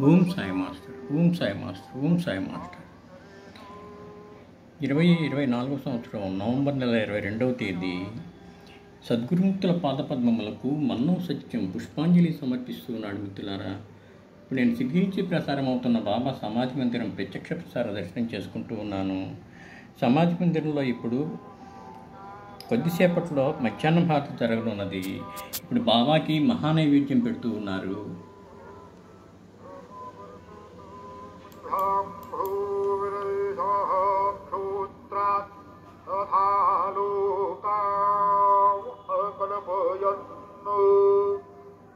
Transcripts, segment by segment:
Om Sai master, Om Sai master, Om Sai master. 2024 సంవత్సరం November నెల 22వ తేదీ సద్గురుముక్తుల పాదపద్మములకు మన్నో సత్యం పుష్పాంజలి సమర్పిస్తున్నాడు. మిత్రులారా, ఇప్పుడు నేను సిద్ధి నుంచి ప్రసారం అవుతున్న బాబా సమాధి మందిరం ప్రత్యక్ష ప్రసార దర్శనం చేసుకుంటూ ఉన్నాను. సమాధి మందిరంలో ఇప్పుడు కొద్దిసేపట్లో మధ్యాహ్నం భారతి జరగనున్నది. ఇప్పుడు బాబాకి మహానైవేద్యం పెడుతూ ఉన్నారు.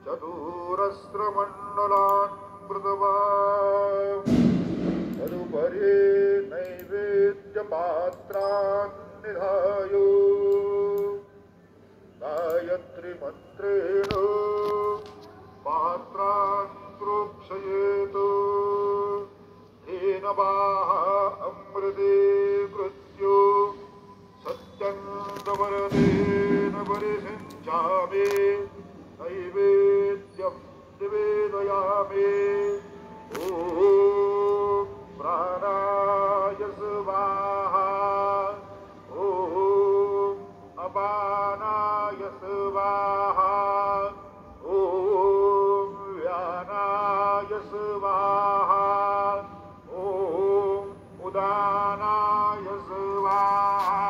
చతురస్రమండలాన్ తదుపరి నైవేద్య పాత్రాన్ నిధాయో గాయత్రి మంత్రేణ పాత్రాన్ ప్రోక్షయేతు హేనవాహ అమృతే కృత్యో సత్యం గమరదేన పరిసించామి నైవేద్యం నివేదయామి. ఓం ప్రాణాయ స్వాహా, ఓం అపానాయ స్వాహా, ఓం వ్యానాయ స్వాహా, ఓం ఉదానాయ స్వాహా,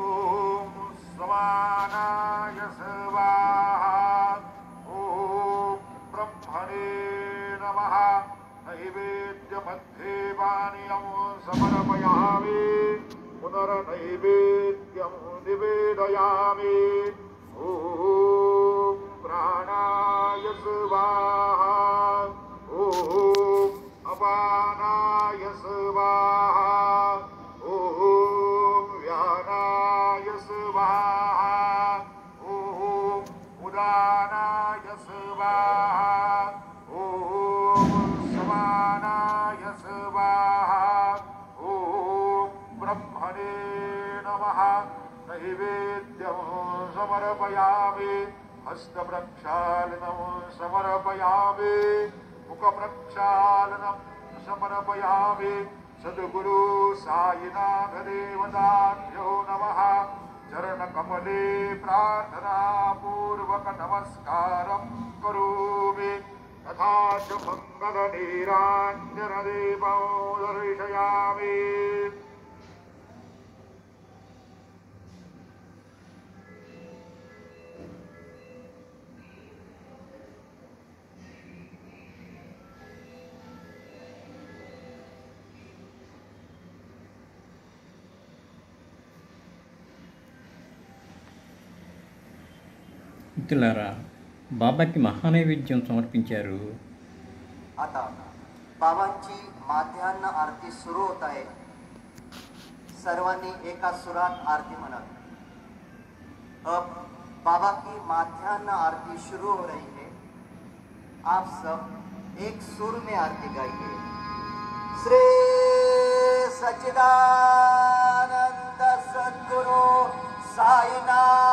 ఓం సమానాయ స్వాహా, ఓం బ్రహ్మణే నమః. నైవేద్యमध्ये పానీయం సమర్పయామి, పునర్నైవేద్యం నివేదయామి. ఓం ప్రాణాయ స్వాహా, ఓం అపానాయ స్వాహా, ఓం వ్యానాయ స్వాహా, ఓం ఉదానాయ స్వాహా, ఓం సమానాయ స్వాహా, ఓం బ్రహ్మణే నమః. నైవేద్యం సమర్పయామి, హస్త ప్రక్షాళనం సమర్పయామి, ముఖ ప్రక్షాళనం సమర్పయామి. సద్గురు సాయినాథ దేవతాభ్యో నమః. చరణ కమలే ప్రార్థనా పూర్వక నమస్కారం కరోమి. తథా చ మంగళ నీరాంజన దీపం దర్శయామి. మిత్రులారా, బాబాకి మహానైవేద్యం సమర్పించారు. आता बाबांची माध्यान्ह आरती सुरू होत आहे. सर्वांनी एका सुरात आरती म्हणा. अब बाबा की माध्यान्ह आरती शुरू हो रही है. आप सब एक सुर में आरती गाइए. श्री सच्चिदानंद सद्गुरु साईनाथ